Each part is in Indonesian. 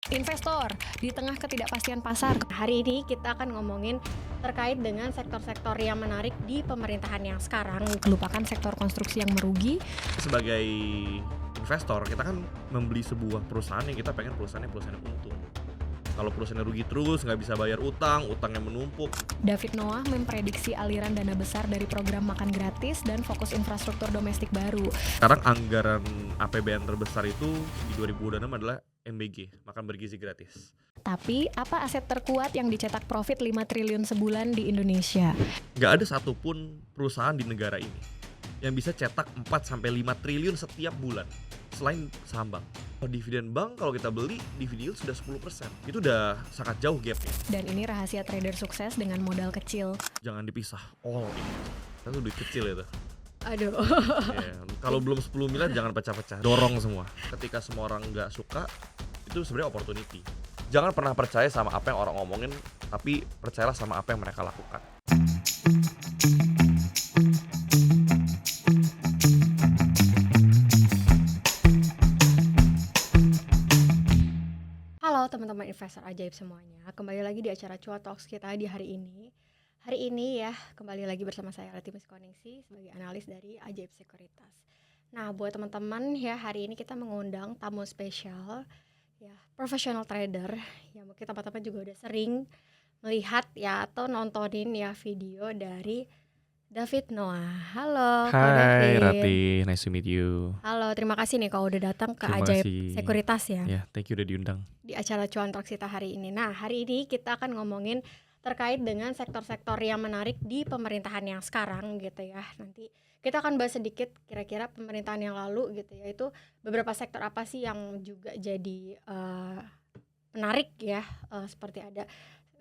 Investor di tengah ketidakpastian pasar. Hari ini kita akan ngomongin terkait dengan sektor-sektor yang menarik di pemerintahan yang sekarang. Lupakan sektor konstruksi yang merugi. Sebagai investor, kita kan membeli sebuah perusahaan yang kita pengen perusahaan yang untung. Kalau perusahaannya rugi terus, nggak bisa bayar utangnya menumpuk. David Noah memprediksi aliran dana besar dari program makan gratis dan fokus infrastruktur domestik baru. Sekarang anggaran APBN terbesar itu di 2026 adalah MBG, makan bergizi gratis. Tapi apa aset terkuat yang dicetak profit 5 triliun sebulan di Indonesia? Nggak ada satupun perusahaan di negara ini yang bisa cetak 4-5 triliun setiap bulan selain saham bank. Dividen bank kalau kita beli, dividen sudah 10%. Itu udah sangat jauh gapnya. Dan ini rahasia trader sukses dengan modal kecil. Jangan dipisah, all in. Itu duit kecil itu. Aduh. Kalau belum 10 miliar jangan pecah-pecah, dorong semua. Ketika semua orang nggak suka, itu sebenarnya opportunity. Jangan pernah percaya sama apa yang orang ngomongin, tapi percayalah sama apa yang mereka lakukan. Halo teman-teman investor ajaib semuanya, kembali lagi di acara Cuan Talks kita di hari ini. Hari ini ya, kembali lagi bersama saya Leti Miskoningsi sebagai analis dari Ajaib Sekuritas. Nah, buat teman-teman ya, hari ini kita mengundang tamu spesial ya, professional trader. Ya mungkin teman-teman juga udah sering melihat ya atau nontonin ya video dari David Noah. Halo, Kak Hai David. Rati, nice to meet you. Halo, terima kasih nih kalau udah datang ke Terima Ajaib kasih. Sekuritas ya. Ya, thank you udah diundang. Di acara Cuan Talks kita hari ini. Nah, hari ini kita akan ngomongin terkait dengan sektor-sektor yang menarik di pemerintahan yang sekarang gitu ya. Nanti kita akan bahas sedikit kira-kira pemerintahan yang lalu gitu ya. Itu beberapa sektor apa sih yang juga jadi menarik ya, seperti ada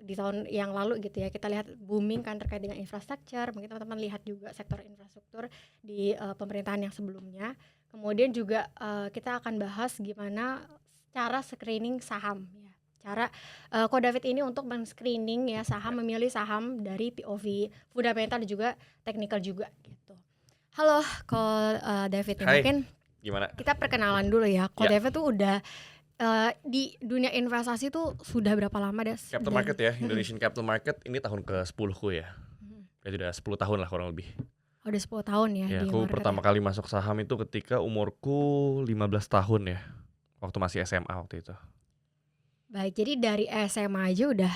di tahun yang lalu gitu ya. Kita lihat booming kan terkait dengan infrastruktur. Mungkin teman-teman lihat juga sektor infrastruktur di pemerintahan yang sebelumnya. Kemudian juga kita akan bahas gimana cara screening saham ya. Cara Ko David ini untuk men-screening ya saham, memilih saham dari POV fundamental dan juga teknikal juga gitu. Halo Ko David, Hai. mungkin Gimana? kita perkenalan dulu ya. Ko Ya. David tuh udah di dunia investasi tuh sudah berapa lama Des? Capital market ya, Indonesian capital market ini tahun ke-10 ku ya. Jadi udah 10 tahun lah kurang lebih. Udah 10 tahun ya, Ya, di aku market pertama ya. kali masuk saham itu ketika umurku 15 tahun ya. Waktu masih SMA waktu itu. Baik, jadi dari SMA aja udah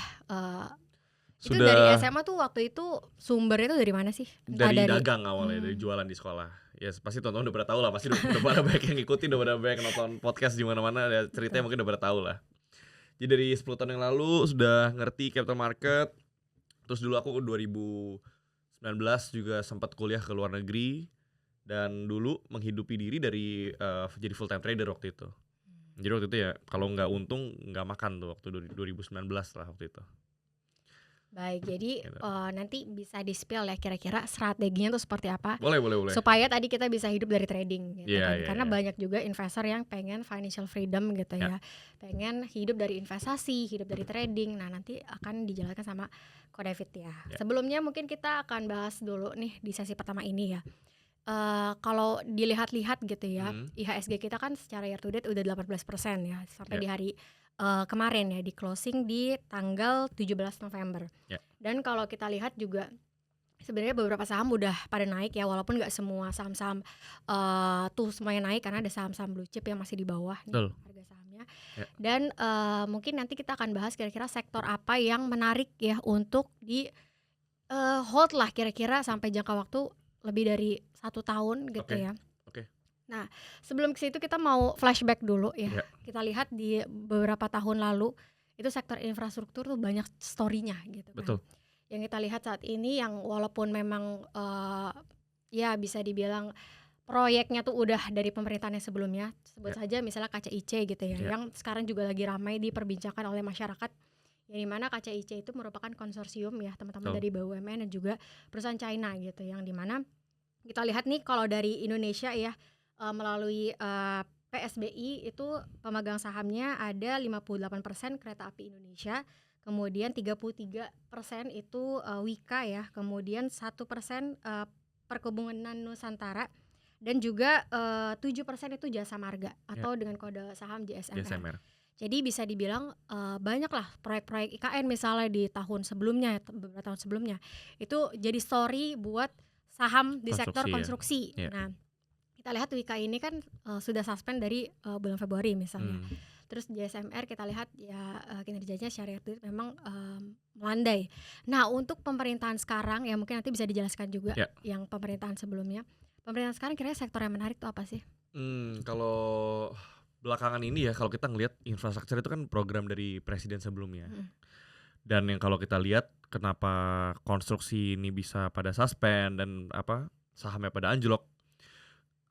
itu Sudah dari SMA tuh waktu itu sumbernya tuh dari mana sih? Entah dari dagang awalnya, dari Hmm. jualan di sekolah. Ya pasti teman-teman udah pada tahu lah, pasti udah pada banyak yang ngikutin, udah pada banyak yang nonton podcast di mana-mana, ya ceritanya mungkin udah pada tahu lah. Jadi dari 10 tahun yang lalu sudah ngerti capital market. Terus dulu aku 2019 juga sempat kuliah ke luar negeri dan dulu menghidupi diri dari jadi full time trader waktu itu. Jadi waktu itu ya kalau nggak untung nggak makan tuh waktu 2019 lah waktu itu. Baik, jadi Gitu. nanti bisa di-spill ya kira-kira strateginya tuh seperti apa Boleh. supaya tadi kita bisa hidup dari trading gitu Iya, kan. iya, Karena iya. banyak juga investor yang pengen financial freedom gitu ya. Pengen hidup dari investasi, hidup dari trading. Nah, nanti akan dijalankan sama Ko David ya. Ya. Sebelumnya mungkin kita akan bahas dulu nih di sesi pertama ini ya. Kalau dilihat-lihat gitu ya, IHSG kita kan secara year to date udah 18% ya sampai di hari kemarin ya, di closing di tanggal 17 November. Ya. Dan kalau kita lihat juga sebenarnya beberapa saham udah pada naik ya, walaupun nggak semua saham-saham tuh semuanya naik karena ada saham-saham blue chip yang masih di bawah nih Betul. harga sahamnya. Ya. Dan mungkin nanti kita akan bahas kira-kira sektor apa yang menarik ya untuk di hold lah kira-kira sampai jangka waktu lebih dari 1 tahun gitu Oke. ya. Oke. Nah, sebelum ke situ kita mau flashback dulu ya. Ya. Kita lihat di beberapa tahun lalu itu sektor infrastruktur tuh banyak story-nya gitu kan. Betul. Yang kita lihat saat ini yang walaupun memang ya bisa dibilang proyeknya tuh udah dari pemerintahan yang sebelumnya, sebut saja misalnya KCIC gitu ya, yang sekarang juga lagi ramai diperbincangkan oleh masyarakat. Yang dimana KCIC itu merupakan konsorsium ya teman-teman Betul. dari BUMN dan juga perusahaan China gitu, yang dimana kita lihat nih kalau dari Indonesia ya melalui PSBI itu pemegang sahamnya ada 58% Kereta Api Indonesia, kemudian 33% itu Wika ya, kemudian 1% Perkebunan Nusantara, dan juga 7% itu Jasa Marga atau dengan kode saham JSMR. Jadi bisa dibilang, banyaklah proyek-proyek IKN misalnya di tahun sebelumnya, beberapa tahun sebelumnya, itu jadi story buat saham di sektor Konstruksi ya. konstruksi. Iya. Nah, kita lihat Wika ini kan, sudah suspend dari, bulan Februari misalnya. Terus JSMR kita lihat ya, kinerjanya syariah itu memang, melandai. Nah, untuk pemerintahan sekarang ya mungkin nanti bisa dijelaskan juga Ya. yang pemerintahan sebelumnya. Pemerintahan sekarang kira-kira sektor yang menarik itu apa sih? Kalau belakangan ini ya, kalau kita ngelihat infrastruktur itu kan program dari presiden sebelumnya. Dan yang kalau kita lihat kenapa konstruksi ini bisa pada suspend dan sahamnya pada anjlok,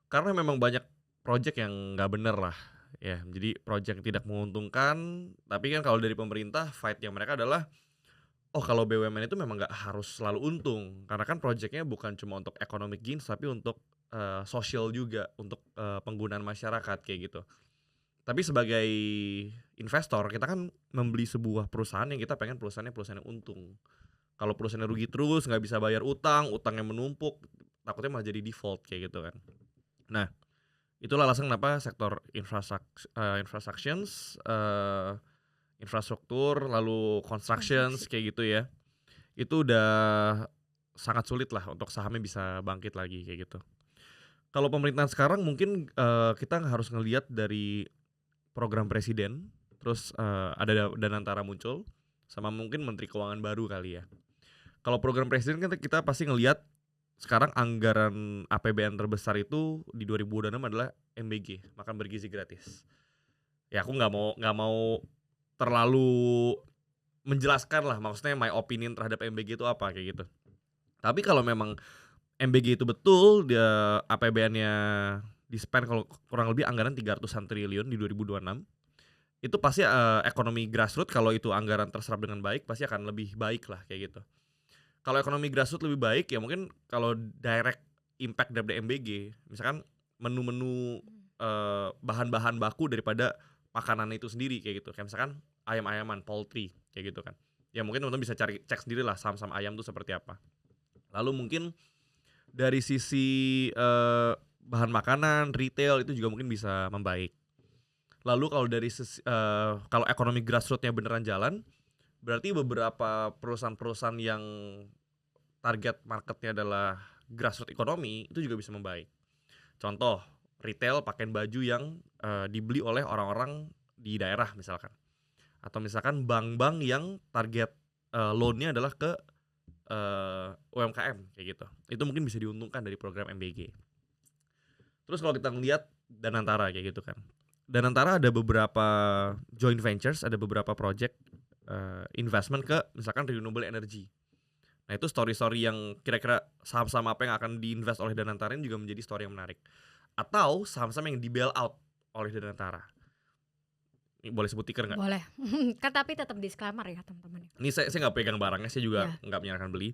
karena memang banyak project yang nggak bener lah ya. Jadi project yang tidak menguntungkan, tapi kan kalau dari pemerintah fight yang mereka adalah kalau BUMN itu memang nggak harus selalu untung, karena kan projectnya bukan cuma untuk economic gains tapi untuk sosial juga, untuk penggunaan masyarakat kayak gitu. Tapi sebagai investor kita kan membeli sebuah perusahaan yang kita pengen perusahaan yang untung. Kalau perusahaannya rugi terus, nggak bisa bayar utangnya menumpuk, takutnya malah jadi default kayak gitu kan. Nah, itulah alasan kenapa sektor infrastruktur lalu constructions kayak gitu ya, itu udah sangat sulit lah untuk sahamnya bisa bangkit lagi kayak gitu. Kalau pemerintahan sekarang mungkin kita harus ngelihat dari program presiden, terus ada Danantara muncul, sama mungkin menteri keuangan baru kali ya. Kalau program presiden kan kita pasti ngelihat sekarang anggaran APBN terbesar itu di 2026 adalah MBG, makan bergizi gratis. Ya aku nggak mau terlalu menjelaskan lah, maksudnya my opinion terhadap MBG itu apa kayak gitu. Tapi kalau memang MBG itu betul, dia APBN-nya di-spend kalau kurang lebih anggaran 300-an triliun di 2026, itu pasti ekonomi grassroots kalau itu anggaran terserap dengan baik pasti akan lebih baik lah kayak gitu. Kalau ekonomi grassroots lebih baik ya mungkin kalau direct impact dari MBG, misalkan menu-menu bahan-bahan baku daripada makanan itu sendiri kayak gitu. Kayak misalkan ayam-ayaman, poultry kayak gitu kan. Ya mungkin teman-teman bisa cek sendiri lah saham-saham ayam itu seperti apa. Lalu mungkin dari sisi bahan makanan, retail itu juga mungkin bisa membaik. Lalu kalau dari kalau ekonomi grassroots-nya beneran jalan, berarti beberapa perusahaan-perusahaan yang target marketnya adalah grassroots ekonomi itu juga bisa membaik. Contoh, retail pakaian baju yang dibeli oleh orang-orang di daerah misalkan. Atau misalkan bank-bank yang target loan-nya adalah ke UMKM kayak gitu. Itu mungkin bisa diuntungkan dari program MBG. Terus kalau kita ngelihat Danantara kayak gitu kan. Danantara ada beberapa joint ventures, ada beberapa project investment ke misalkan renewable energy. Nah itu story-story yang kira-kira saham-saham apa yang akan diinvest oleh Danantara ini juga menjadi story yang menarik. Atau saham-saham yang di bail out oleh Danantara. Ini boleh sebut ticker nggak? Boleh. Kan tapi tetap disclaimer ya teman-teman. Ini saya nggak pegang barangnya, saya juga nggak menyarankan beli.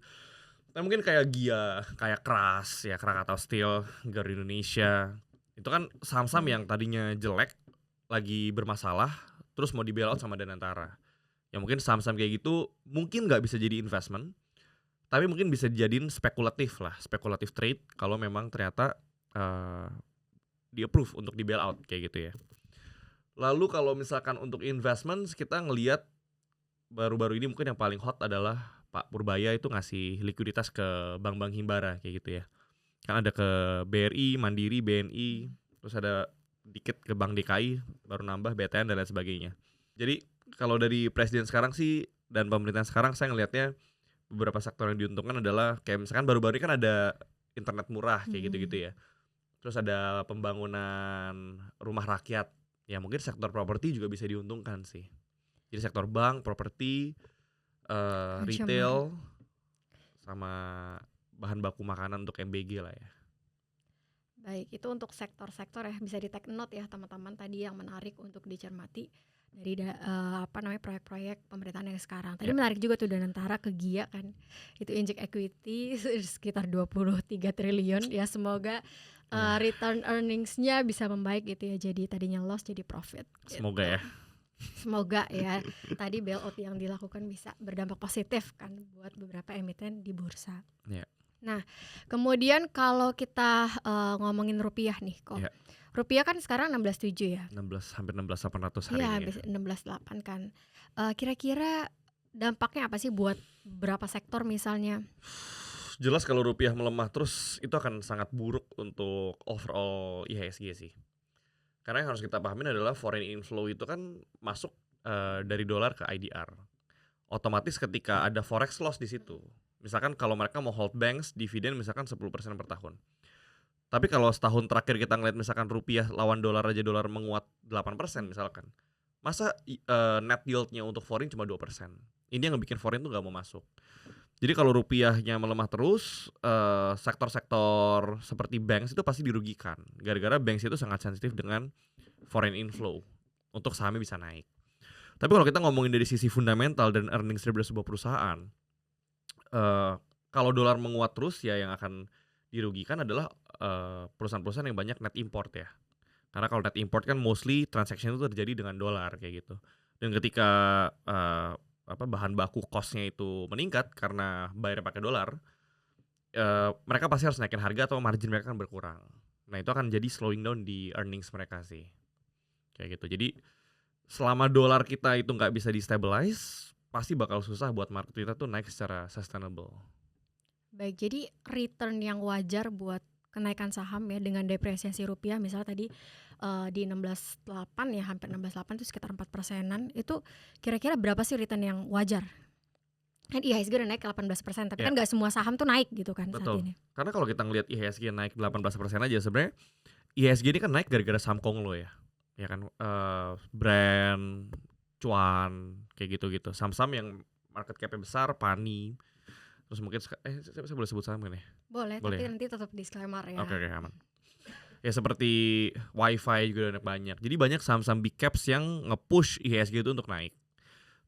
Tapi mungkin kayak Gia, kayak Kras, ya Krakatau Steel, Garuda Indonesia. Itu kan saham-saham yang tadinya jelek, lagi bermasalah, terus mau di bail out sama Danantara. Ya mungkin saham-saham kayak gitu mungkin nggak bisa jadi investment, tapi mungkin bisa dijadiin spekulatif trade kalau memang ternyata di approve untuk di bail out kayak gitu ya. Lalu kalau misalkan untuk investment kita ngelihat baru-baru ini mungkin yang paling hot adalah Pak Purbaya itu ngasih likuiditas ke bank-bank himbara kayak gitu ya. Kan ada ke BRI, Mandiri, BNI, terus ada dikit ke Bank DKI, baru nambah BTN dan lain sebagainya. Jadi kalau dari presiden sekarang sih dan pemerintahan sekarang saya ngelihatnya beberapa sektor yang diuntungkan adalah kayak misalkan baru-baru ini kan ada internet murah kayak gitu-gitu ya. Terus ada pembangunan rumah rakyat. Ya mungkin sektor properti juga bisa diuntungkan sih. Jadi sektor bank, properti, retail, sama bahan baku makanan untuk MBG lah ya. Baik, itu untuk sektor-sektor ya, bisa di take note ya teman-teman tadi yang menarik untuk dicermati dari proyek-proyek pemerintahan yang sekarang. Tadi menarik juga tuh Danantara ke Gia kan. Itu inject equity sekitar 23 triliun ya, semoga return earnings-nya bisa membaik gitu ya. Jadi tadinya loss jadi profit. Semoga gitu. ya. Semoga ya tadi bailout yang dilakukan bisa berdampak positif kan buat beberapa emiten di bursa. Yeah. Nah, kemudian kalau kita ngomongin rupiah nih kok. Yeah. Rupiah kan sekarang 16.7 ya? 16 hampir 16.800 hari Iya, ini ya. habis 16.8 kan. Kira-kira dampaknya apa sih buat beberapa sektor misalnya? Jelas kalau rupiah melemah terus itu akan sangat buruk untuk overall IHSG sih. Karena yang harus kita pahamin adalah foreign inflow itu kan masuk dari dolar ke IDR. Otomatis ketika ada forex loss di situ. Misalkan kalau mereka mau hold banks dividen misalkan 10% per tahun. Tapi kalau setahun terakhir kita ngeliat misalkan rupiah lawan dolar aja dolar menguat 8% misalkan. Masa net yieldnya untuk foreign cuma 2%. Ini yang bikin foreign tuh gak mau masuk. Jadi kalau rupiahnya melemah terus, sektor-sektor seperti banks itu pasti dirugikan. Gara-gara banks itu sangat sensitif dengan foreign inflow untuk sahamnya bisa naik. Tapi kalau kita ngomongin dari sisi fundamental dan earnings dari sebuah perusahaan, kalau dolar menguat terus ya yang akan dirugikan adalah perusahaan-perusahaan yang banyak net import ya. Karena kalau net import kan mostly transaction itu terjadi dengan dolar kayak gitu. Dan ketika bahan baku cost-nya itu meningkat karena bayar pakai dolar, mereka pasti harus naikin harga atau margin mereka akan berkurang. Nah itu akan jadi slowing down di earnings mereka sih. Kayak gitu. Jadi selama dolar kita itu nggak bisa di-stabilize, pasti bakal susah buat market kita tuh naik secara sustainable. Baik, jadi return yang wajar buat kenaikan saham ya dengan depresiasi rupiah misalnya tadi di 16.8 ya, hampir 16.8 itu sekitar 4%-an, itu kira-kira berapa sih return yang wajar? Kan IHSG udah naik ke 18%, tapi Ya. kan nggak semua saham tuh naik gitu kan saat Betul. ini. Karena kalau kita ngelihat IHSG naik 18% aja sebenarnya IHSG ini kan naik gara-gara saham Konglo ya. Ya kan brand, cuan, kayak gitu-gitu. Saham-saham yang market cap-nya besar, Pani. Terus mungkin saya boleh sebut saham kan ya? Boleh, Boleh tapi ya? nanti tetap disclaimer ya. Oke, aman. Ya seperti Wi-Fi juga udah banyak. Jadi banyak saham-saham big caps yang nge-push IHSG itu untuk naik.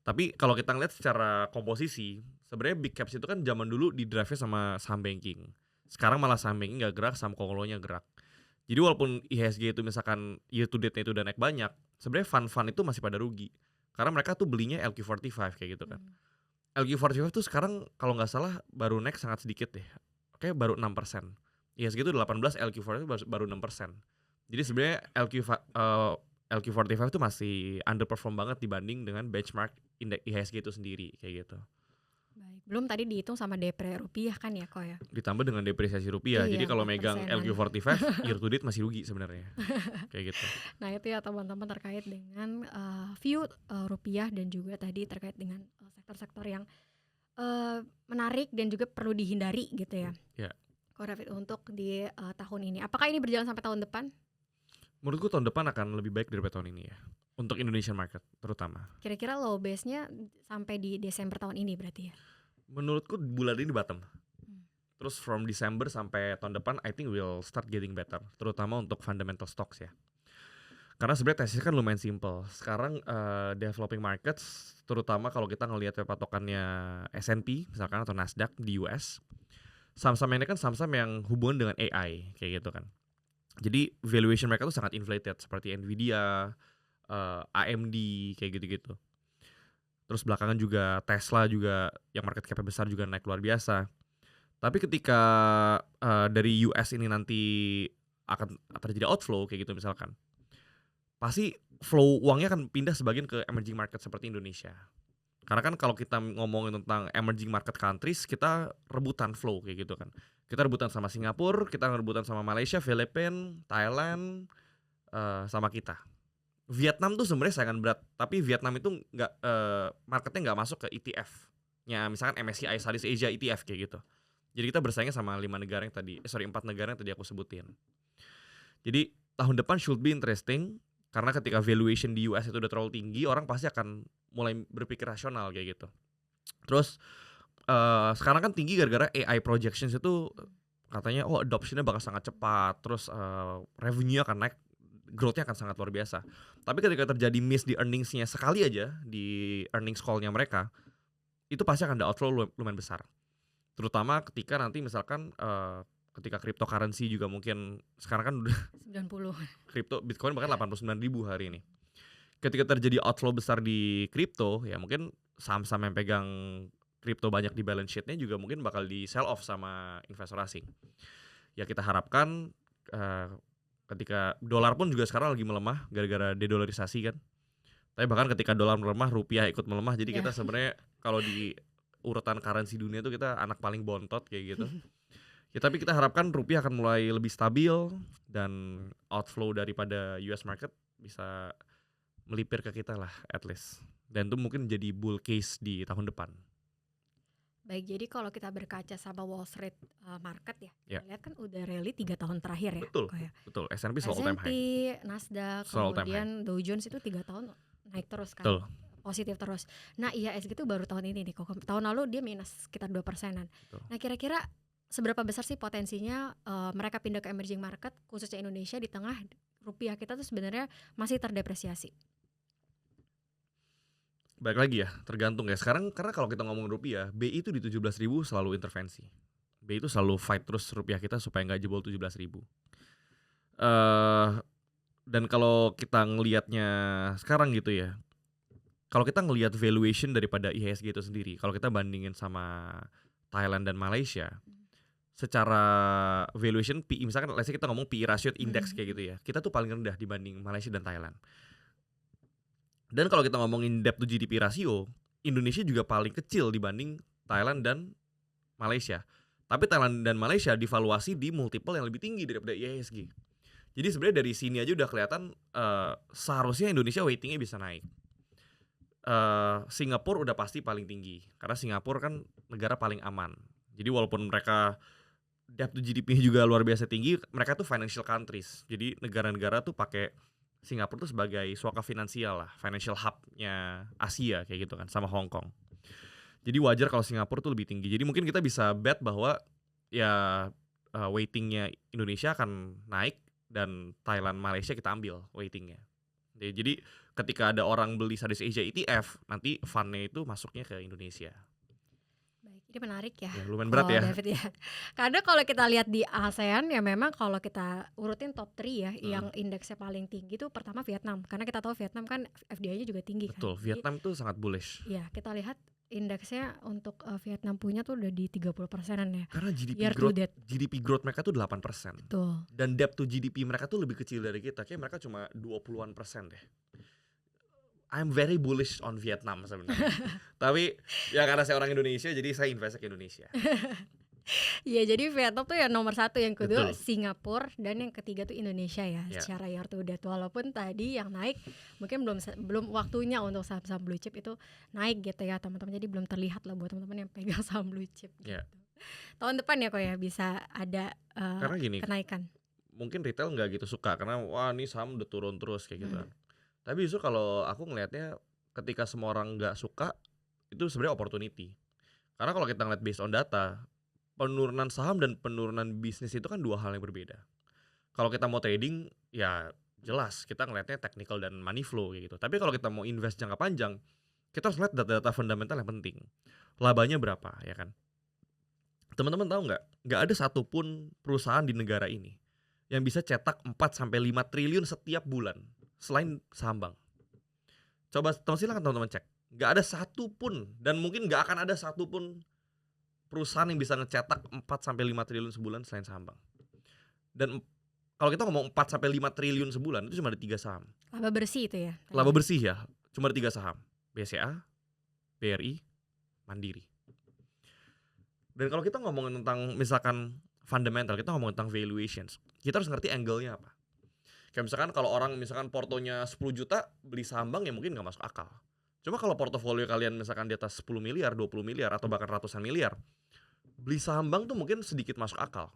Tapi kalau kita ngeliat secara komposisi, sebenarnya big caps itu kan zaman dulu di drive sama saham banking. Sekarang malah saham banking gak gerak, saham Konglonya gerak. Jadi walaupun IHSG itu misalkan year to date-nya itu udah naik banyak, sebenarnya fund-fund itu masih pada rugi. Karena mereka tuh belinya LQ45 kayak gitu kan. LQ45 tuh sekarang kalau nggak salah baru naik sangat sedikit deh. Kayak baru 6%. IHSG itu 18, LQ45 baru 6%. Jadi sebenarnya LQ45 itu masih underperform banget dibanding dengan benchmark indeks IHSG itu sendiri kayak gitu. Baik, belum tadi dihitung sama depre rupiah kan ya kok ya. Ditambah dengan depresiasi rupiah. Iya, Jadi kalau megang 4%-an. LQ45 year to date masih rugi sebenarnya. Kayak gitu. Nah itu ya teman-teman terkait dengan view rupiah dan juga tadi terkait dengan sektor-sektor yang menarik dan juga perlu dihindari gitu ya. Ya. Kok David untuk di tahun ini. Apakah ini berjalan sampai tahun depan? Menurutku tahun depan akan lebih baik daripada tahun ini ya. Untuk Indonesian market terutama. Kira-kira low base-nya sampai di Desember tahun ini berarti ya? Menurutku bulan ini bottom. Terus from December sampai tahun depan I think will start getting better. Terutama untuk fundamental stocks ya. Karena sebenarnya tesisnya kan lumayan simple. Sekarang developing markets, terutama kalau kita ngelihat patokannya S&P misalkan atau Nasdaq di US, saham-saham ini kan saham-saham yang hubungan dengan AI kayak gitu kan. Jadi valuation mereka tuh sangat inflated seperti Nvidia, AMD kayak gitu-gitu. Terus belakangan juga Tesla juga yang market cap besar juga naik luar biasa. Tapi ketika dari US ini nanti akan terjadi outflow kayak gitu misalkan, pasti flow uangnya akan pindah sebagian ke emerging market seperti Indonesia. Karena kan kalau kita ngomongin tentang emerging market countries, kita rebutan flow kayak gitu kan. Kita rebutan sama Singapura, kita rebutan sama Malaysia, Filipina, Thailand, sama kita. Vietnam tuh sebenarnya saingan berat, tapi Vietnam itu nggak marketnya nggak masuk ke ETF-nya, misalkan MSCI Southeast Asia ETF kayak gitu. Jadi kita bersaingnya sama 4 negara yang tadi aku sebutin. Jadi tahun depan should be interesting. Karena ketika valuation di US itu udah terlalu tinggi, orang pasti akan mulai berpikir rasional kayak gitu. Terus sekarang kan tinggi gara-gara AI projections itu katanya adoptionnya bakal sangat cepat. Terus revenue akan naik, growth-nya akan sangat luar biasa. Tapi ketika terjadi miss di earnings-nya sekali aja, di earnings call-nya mereka, itu pasti akan ada outflow lumayan besar. Terutama ketika nanti misalkan ketika cryptocurrency juga mungkin sekarang kan udah 90. Kripto Bitcoin bahkan 89.000 hari ini. Ketika terjadi outflow besar di kripto, ya mungkin saham-saham yang pegang kripto banyak di balance sheet-nya juga mungkin bakal di sell off sama investor asing. Ya kita harapkan Ketika dolar pun juga sekarang lagi melemah gara-gara dedolarisasi kan. Tapi bahkan ketika dolar melemah, rupiah ikut melemah. Jadi Ya. kita sebenarnya kalau di urutan currency dunia tuh kita anak paling bontot kayak gitu. Ya tapi kita harapkan rupiah akan mulai lebih stabil dan outflow daripada US market bisa melipir ke kita lah at least. Dan itu mungkin jadi bull case di tahun depan. Baik, jadi kalau kita berkaca sama Wall Street market ya, Ya. kita lihat kan udah rally 3 tahun terakhir ya. Betul, Ko ya. betul. S&P selalu all time S&P, high. Nasdaq, Selalu all time high. kemudian Dow Jones itu 3 tahun naik terus kan. Betul. Positif terus. Nah, IHSG itu baru tahun ini nih. Tahun lalu dia minus sekitar 2%-an. Betul. Nah, kira-kira seberapa besar sih potensinya mereka pindah ke emerging market khususnya Indonesia di tengah rupiah kita tuh sebenarnya masih terdepresiasi? Baik lagi ya, tergantung ya. Sekarang karena kalau kita ngomong rupiah, BI itu di 17.000 selalu intervensi. BI itu selalu fight terus rupiah kita supaya nggak jebol 17.000. Dan kalau kita ngelihatnya sekarang gitu ya, kalau kita ngelihat valuation daripada IHSG itu sendiri, kalau kita bandingin sama Thailand dan Malaysia, secara valuation PI, misalkan let's say kita ngomong PI ratio index kayak gitu ya, kita tuh paling rendah dibanding Malaysia dan Thailand. Dan kalau kita ngomongin debt to GDP ratio, Indonesia juga paling kecil dibanding Thailand dan Malaysia. Tapi Thailand dan Malaysia divaluasi di multiple yang lebih tinggi daripada IHSG. Jadi sebenarnya dari sini aja udah kelihatan seharusnya Indonesia weightingnya bisa naik. Singapura udah pasti paling tinggi karena Singapura kan negara paling aman. Jadi walaupun mereka debt to GDP juga luar biasa tinggi, mereka tuh financial countries. Jadi negara-negara tuh pakai Singapura tuh sebagai suaka finansial lah, financial hub-nya Asia kayak gitu kan, sama Hong Kong. Jadi wajar kalau Singapura tuh lebih tinggi. Jadi mungkin kita bisa bet bahwa ya weightingnya Indonesia akan naik dan Thailand, Malaysia kita ambil weightingnya. Jadi ketika ada orang beli Southeast Asia ETF, nanti fundnya itu masuknya ke Indonesia. Baik, ini menarik ya. Ya, lumayan berat ya. David ya. Karena kalau kita lihat di ASEAN ya memang kalau kita urutin top 3 ya, yang indeksnya paling tinggi itu pertama Vietnam. Karena kita tahu Vietnam kan FDI-nya juga tinggi. Betul, kan. Vietnam tuh sangat bullish. Ya, kita lihat indeksnya untuk Vietnam punya tuh udah di 30%-an ya. Karena Year to date. GDP growth mereka tuh 8%. Betul. Dan debt to GDP mereka tuh lebih kecil dari kita. Kayak mereka cuma 20-an persen deh. I'm very bullish on Vietnam sebenarnya. Tapi ya karena saya orang Indonesia, jadi saya invest ke Indonesia. Iya, jadi Vietnam tuh ya nomor 1, yang kedua Betul. Singapura, dan yang ketiga tuh Indonesia ya, Ya. secara year to date. Walaupun tadi yang naik mungkin belum waktunya untuk saham-saham blue chip itu naik gitu ya teman-teman. Jadi belum terlihat lah buat teman-teman yang pegang saham blue chip gitu. Ya. Tahun depan ya kok ya bisa ada Karena gini, kenaikan. mungkin retail nggak gitu suka karena wah ini saham udah turun terus kayak gitu kan. Tapi justru kalau aku ngelihatnya ketika semua orang nggak suka, itu sebenarnya opportunity. Karena kalau kita ngeliat based on data, penurunan saham dan penurunan bisnis itu kan dua hal yang berbeda. Kalau kita mau trading, ya jelas kita ngelihatnya technical dan money flow kayak gitu. Tapi kalau kita mau invest jangka panjang, kita harus lihat data-data fundamental yang penting. Labanya berapa, ya kan? Teman-teman tahu nggak ada satupun perusahaan di negara ini yang bisa cetak 4-5 triliun setiap bulan selain saham bank. Coba silakan teman-teman cek. Nggak ada satupun, dan mungkin nggak akan ada satupun perusahaan yang bisa ngecetak 4-5 triliun sebulan selain saham bank. Dan kalau kita ngomong 4-5 triliun sebulan, itu cuma ada 3 saham. Laba bersih itu ya. Laba bersih ya, cuma ada 3 saham. BCA, BRI, Mandiri. Dan kalau kita ngomongin tentang misalkan fundamental, kita ngomongin tentang valuations, kita harus ngerti angle-nya apa. Kayak misalkan kalau orang misalkan portonya 10 juta beli saham bank ya mungkin nggak masuk akal. Cuma kalau portofolio kalian misalkan di atas 10 miliar, 20 miliar atau bahkan ratusan miliar, beli saham bank tuh mungkin sedikit masuk akal.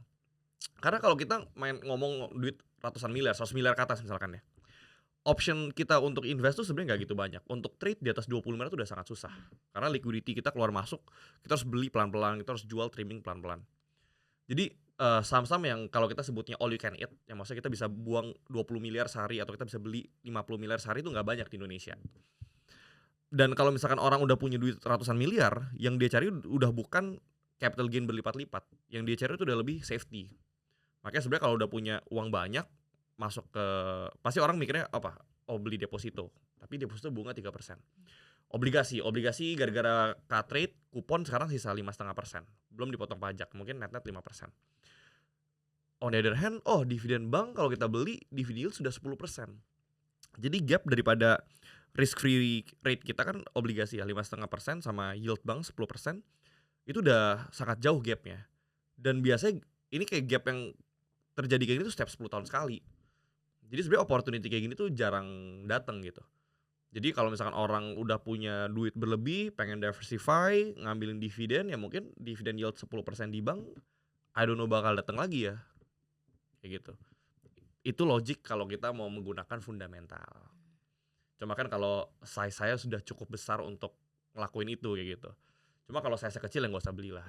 Karena kalau kita main ngomong duit ratusan miliar, 100 miliar ke atas misalkan ya, option kita untuk invest tuh sebenarnya nggak gitu banyak. Untuk trade di atas 20 miliar tuh udah sangat susah. Karena liquidity kita keluar masuk, kita harus beli pelan-pelan, kita harus jual trimming pelan-pelan. Jadi saham-saham yang kalau kita sebutnya all you can eat, yang maksudnya kita bisa buang 20 miliar sehari atau kita bisa beli 50 miliar sehari itu nggak banyak di Indonesia. Dan kalau misalkan orang udah punya duit ratusan miliar, yang dia cari udah bukan capital gain berlipat-lipat. Yang dia cari itu udah lebih safety. Makanya sebenarnya kalau udah punya uang banyak, masuk ke, pasti orang mikirnya apa? Oh, beli deposito. Tapi deposito bunga 3%. Obligasi gara-gara K-Trade, kupon sekarang sisa 5,5%. Belum dipotong pajak, mungkin net-net 5%. On the other hand, dividen bank kalau kita beli dividen yield sudah 10%. Jadi gap daripada risk free rate kita kan obligasi ya 5,5% sama yield bank 10%, itu udah sangat jauh gapnya. Dan biasanya ini kayak gap yang terjadi kayak gini tuh setiap 10 tahun sekali. Jadi sebenarnya opportunity kayak gini tuh jarang datang gitu. Jadi kalau misalkan orang udah punya duit berlebih, pengen diversify, ngambilin dividen, ya mungkin dividen yield 10% di bank, I don't know bakal datang lagi ya. Kayak gitu. Itu logik kalau kita mau menggunakan fundamental. Cuma kan kalau size saya sudah cukup besar untuk ngelakuin itu kayak gitu. Cuma kalau size kecil ya nggak usah belilah.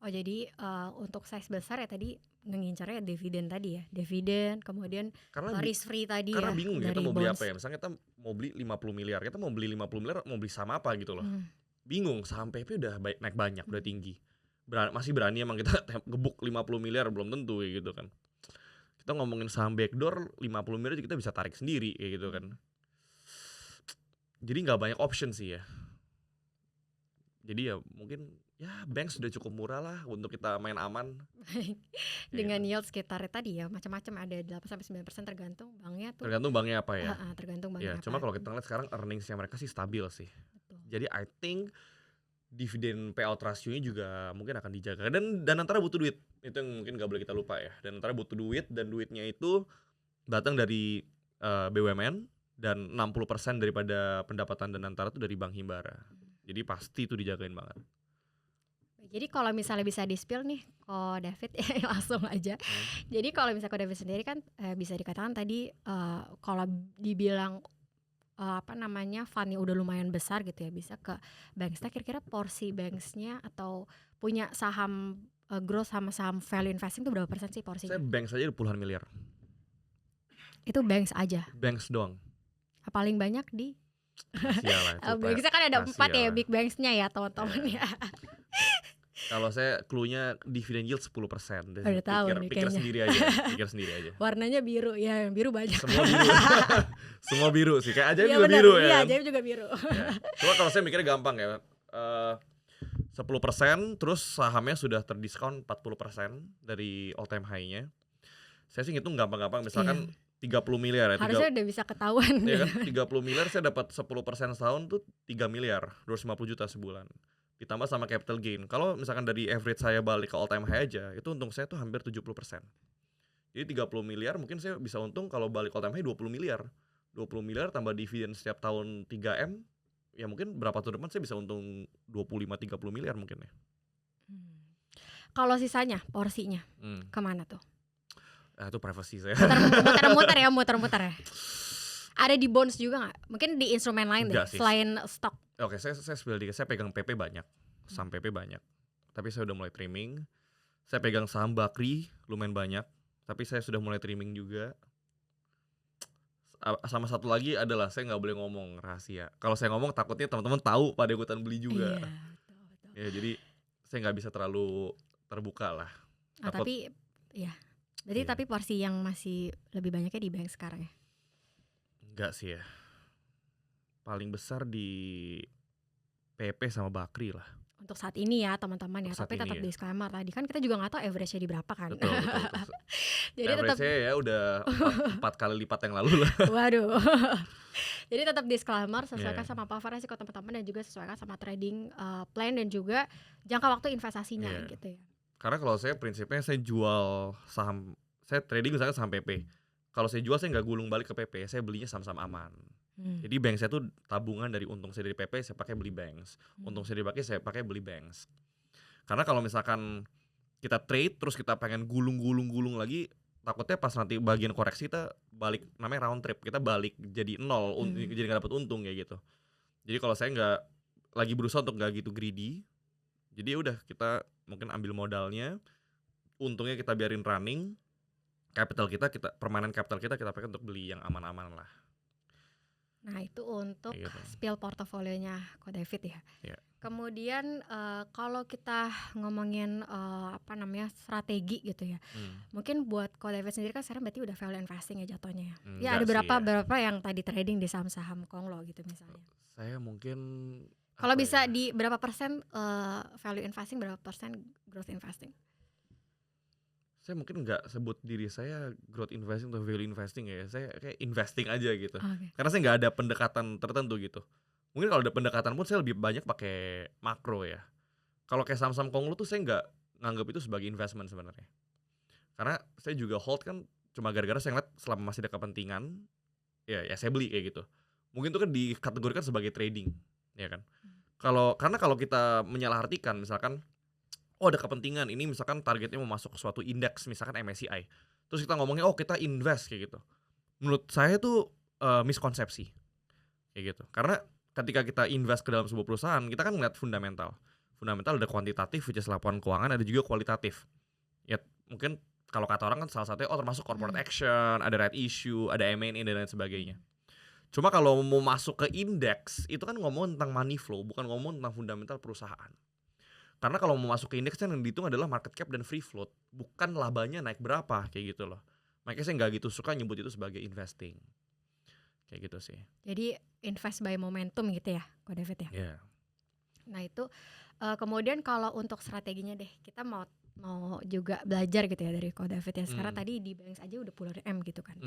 Oh jadi untuk size besar ya tadi ngincarnya dividen tadi ya, dividen kemudian Karena risk free tadi karena ya bingung ya kita dari mau beli bonds. apa ya. Misalnya kita mau beli 50 miliar, kita mau beli 50 miliar mau beli sama apa gitu loh. Bingung, saham PP udah naik banyak, udah tinggi. Masih berani emang kita gebuk 50 miliar belum tentu kayak gitu kan. Kita ngomongin saham backdoor 50 miliar kita bisa tarik sendiri kayak gitu kan. Jadi nggak banyak option sih ya. Jadi ya mungkin ya bank sudah cukup murah lah untuk kita main aman. Dengan Gitu. yield sekitar tadi ya macam-macam ada 8-9% tergantung banknya tuh. Tergantung banknya apa ya. Tergantung Ya, banknya cuma apa. kalau kita lihat sekarang earningsnya mereka sih stabil sih. Betul. Jadi I think dividen payout ratio-nya juga mungkin akan dijaga dan antara butuh duit. Itu yang mungkin gak boleh kita lupa ya. Dan antara butuh duit dan duitnya itu datang dari BUMN dan 60% daripada pendapatan dan antara itu dari Bank Himbara. Jadi pasti itu dijagain banget. Jadi kalau misalnya bisa di-spill nih, David langsung aja. Jadi kalau misalnya David sendiri kan bisa dikatakan tadi kalau dibilang fundnya udah lumayan besar gitu ya, bisa ke Banksnya. Kira-kira porsi Banksnya atau punya saham growth sama saham value investing itu berapa persen sih porsinya? Saya bank saja puluhan miliar. Itu Banks aja? Banks doang. Paling banyak di Banksnya kan ada 4 ya big Banksnya ya teman-teman ya. Kalau saya cluenya dividen yield 10%. Udah tahu nih Pikir kayaknya. sendiri aja. Warnanya biru ya, yang biru banyak. Semua biru. Semua biru sih. Kayak ajaib Iya juga bener, biru iya, ya. ajaib juga biru. Ya. Cuma kalau saya mikirnya gampang ya. 10% terus sahamnya sudah terdiskon 40% dari all time high-nya. Saya sih ngitung gampang-gampang misalkan 30 miliar ya. Harusnya udah bisa ketahuan. Iya kan? 30 miliar saya dapat 10% setahun tuh 3 miliar, 250 juta sebulan. Ditambah sama capital gain. Kalau misalkan dari average saya balik ke all time high aja, itu untung saya tuh hampir 70%. Jadi 30 miliar mungkin saya bisa untung kalau balik all time high 20 miliar. 20 miliar tambah dividen setiap tahun 3M, ya mungkin berapa tahun depan saya bisa untung 25-30 miliar mungkin ya. Kalau sisanya, porsinya kemana tuh? Itu privacy saya. Muter-muter ya. Ada di bonds juga nggak? Mungkin di instrumen lain deh, selain stok. Oke, saya spill dikit. Saya pegang PP banyak, saham PP banyak. Tapi saya udah mulai trimming. Saya pegang saham Bakri lumayan banyak, tapi saya sudah mulai trimming juga. Sama satu lagi adalah saya nggak boleh ngomong rahasia. Kalau saya ngomong takutnya teman-teman tahu pada ikutan beli juga. Iya, betul. Ya jadi saya nggak bisa terlalu terbuka lah. Tapi ya, jadi tapi porsi yang masih lebih banyaknya di bank sekarang ya? Enggak sih ya. Paling besar di PP sama Bakri lah. Untuk saat ini ya teman-teman ya, tapi tetap disclaimer tadi kan kita juga nggak tahu average-nya di berapa kan. Betul. Jadi average-nya ya udah 4 kali lipat yang lalu lah. Waduh. Jadi tetap disclaimer, sesuaikan sama apa resiko teman-teman dan juga sesuaikan sama trading plan dan juga jangka waktu investasinya gitu ya. Karena kalau saya prinsipnya saya jual saham, saya trading misalnya saham PP. Kalau saya jual saya nggak gulung balik ke PP, saya belinya saham-saham aman. Jadi bank saya tuh tabungan dari untung saya dari PP saya pakai beli banks. Untung saya dipakai saya pakai beli banks. Karena kalau misalkan kita trade terus kita pengen gulung lagi, takutnya pas nanti bagian koreksi kita balik, namanya round trip, kita balik jadi nol, jadi nggak dapat untung kayak gitu. Jadi kalau saya nggak lagi berusaha untuk nggak gitu greedy, jadi udah kita mungkin ambil modalnya, untungnya kita biarin running, permanen capital kita pakai untuk beli yang aman-aman lah. Nah itu untuk spill portofolionya Ko David ya. Kemudian kalau kita ngomongin strategi gitu ya, mungkin buat Ko David sendiri kan sekarang berarti udah value investing ya jatuhnya ya. Ya ada berapa yang tadi trading di saham-saham Konglo gitu misalnya. Saya mungkin kalau bisa di berapa persen value investing, berapa persen growth investing? Saya mungkin nggak sebut diri saya growth investing atau value investing ya. Saya kayak investing aja gitu. Oke. Karena saya nggak ada pendekatan tertentu gitu. Mungkin kalau ada pendekatan pun saya lebih banyak pakai makro ya. Kalau kayak saham-saham Konglu tuh saya nggak nganggap itu sebagai investment sebenarnya. Karena saya juga hold kan cuma gara-gara saya ngeliat selama masih ada kepentingan, ya saya beli kayak gitu. Mungkin itu kan dikategorikan sebagai trading, ya kan. Karena kalau kita menyalahartikan misalkan ada kepentingan ini misalkan targetnya mau masuk ke suatu indeks misalkan MSCI. Terus kita ngomongnya kita invest kayak gitu. Menurut saya tuh miskonsepsi. Kayak gitu. Karena ketika kita invest ke dalam sebuah perusahaan, kita kan ngeliat fundamental. Fundamental ada kuantitatif which is laporan keuangan, ada juga kualitatif. Ya mungkin kalau kata orang kan salah satunya termasuk corporate action, ada right issue, ada M&A dan lain sebagainya. Cuma kalau mau masuk ke indeks itu kan ngomong tentang money flow, bukan ngomong tentang fundamental perusahaan. Karena kalau mau masuk ke indeks kan yang dihitung adalah market cap dan free float, bukan labanya naik berapa kayak gitu loh. Makanya saya nggak gitu suka nyebut itu sebagai investing. Kayak gitu sih. Jadi invest by momentum gitu ya, Ko David ya. Iya. Nah itu kemudian kalau untuk strateginya deh, kita mau juga belajar gitu ya dari Ko David ya. Sekarang tadi di Banks aja udah puluhan M gitu kan.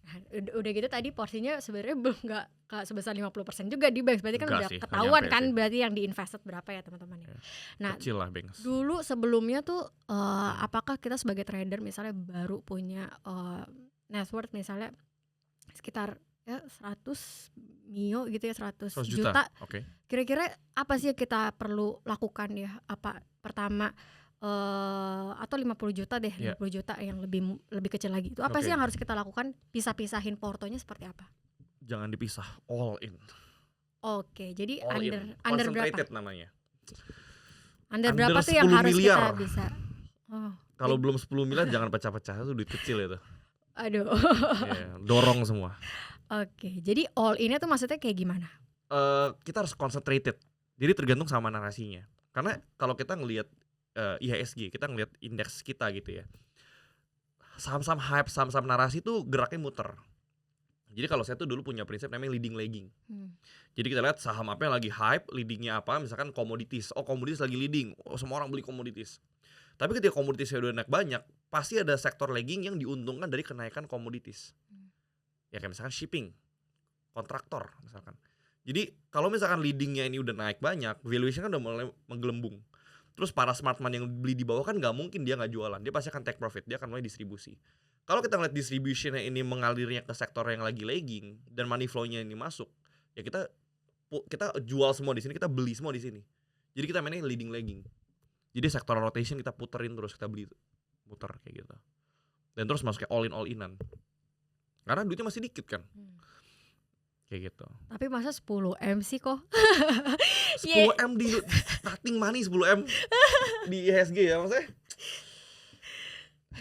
Nah, udah gitu tadi porsinya sebenarnya belum nggak sebesar 50% juga di Banks. Berarti kan Enggak udah sih, ketahuan nggak nyampe kan sih. berarti yang diinvested berapa ya teman-teman ya. Nah Kecil lah Banks. dulu sebelumnya tuh apakah kita sebagai trader misalnya baru punya net worth misalnya sekitar ya 100 mio gitu ya, 100 juta. Oke. Kira-kira apa sih yang kita perlu lakukan ya? Apa pertama atau 50 juta deh, 50 juta yang lebih kecil lagi. Itu apa sih yang harus kita lakukan? Pisah-pisahin portonya seperti apa? Jangan dipisah, all in. Oke, jadi All in. under berapa? Concentrated namanya. Under Under berapa tuh yang 10 harus miliar. kita bisa? Kalau belum 10 miliar jangan pecah-pecah, itu duit kecil itu. Aduh. Dorong semua. Oke, jadi all in itu maksudnya kayak gimana? Kita harus concentrated. Jadi tergantung sama narasinya. Karena kalau kita ngelihat IHSG, kita ngelihat indeks kita gitu ya. Saham-saham hype, saham-saham narasi tuh geraknya muter. Jadi kalau saya tuh dulu punya prinsip namanya leading lagging. Jadi kita lihat saham apa yang lagi hype, leadingnya apa, misalkan komoditis. Komoditis lagi leading, semua orang beli komoditis. Tapi ketika komoditisnya udah naik banyak, pasti ada sektor lagging yang diuntungkan dari kenaikan komoditis. Ya kayak misalkan shipping, kontraktor misalkan. Jadi kalau misalkan leadingnya ini udah naik banyak, valuation kan udah mulai menggelembung. Terus para smartman yang beli di bawah kan nggak mungkin dia nggak jualan, dia pasti akan take profit, dia akan mulai distribusi. Kalau kita ngeliat distributionnya ini mengalirnya ke sektor yang lagi lagging dan money flow-nya ini masuk, ya kita jual semua di sini, kita beli semua di sini. Jadi kita mainnya leading lagging. Jadi sektor rotation kita puterin terus, kita beli puter kayak gitu. Dan terus masuk kayak all in-an. Karena duitnya masih dikit kan. Kayak gitu. Tapi masa 10 M sih kok? 10 M di nothing money, 10 M di IHSG ya maksudnya.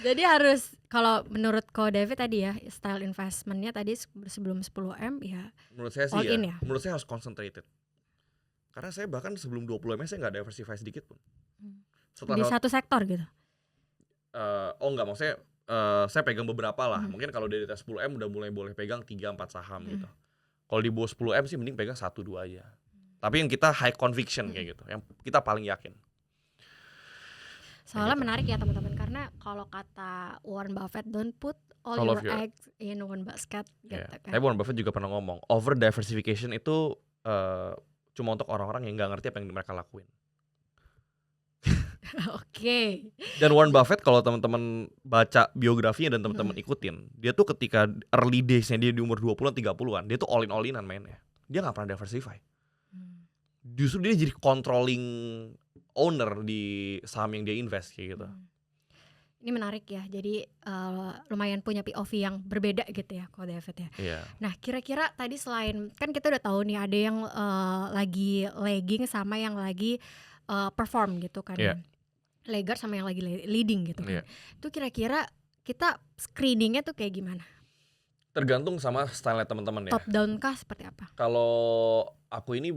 Jadi harus, kalau menurut Ko David tadi ya, style investmentnya tadi sebelum 10 M ya menurut saya sih all in ya? Menurut saya harus concentrated. Karena saya bahkan sebelum 20 M saya gak diversify sedikit pun. Di satu sektor gitu? Enggak, maksudnya saya pegang beberapa lah. Mungkin kalau dari atas 10 M udah mulai boleh pegang 3-4 saham gitu. Kalau di bawah 10 M sih mending pegang 1-2 aja. Tapi yang kita high conviction kayak gitu, yang kita paling yakin. Soalnya menarik ya teman-teman, karena kalau kata Warren Buffett, don't put all your eggs in one basket gitu kan. Tapi Warren Buffett juga pernah ngomong, over diversification itu cuma untuk orang-orang yang nggak ngerti apa yang mereka lakuin. Oke. Dan Warren Buffett kalau teman-teman baca biografinya dan teman-teman ikutin, dia tuh ketika early days-nya dia di umur 20-an 30-an, dia tuh all-in-an mainnya. Dia nggak pernah diversify. Justru dia jadi controlling owner di saham yang dia invest kayak gitu. Ini menarik ya. Jadi lumayan punya POV yang berbeda gitu ya, Ko David ya. Iya. Nah, kira-kira tadi selain kan kita udah tahu nih ada yang lagi lagging sama yang lagi perform gitu kan. Laggard sama yang lagi leading gitu kan. Itu kira-kira kita screeningnya tuh kayak gimana? Tergantung sama style teman-teman ya. Top down kah seperti apa? Kalau aku ini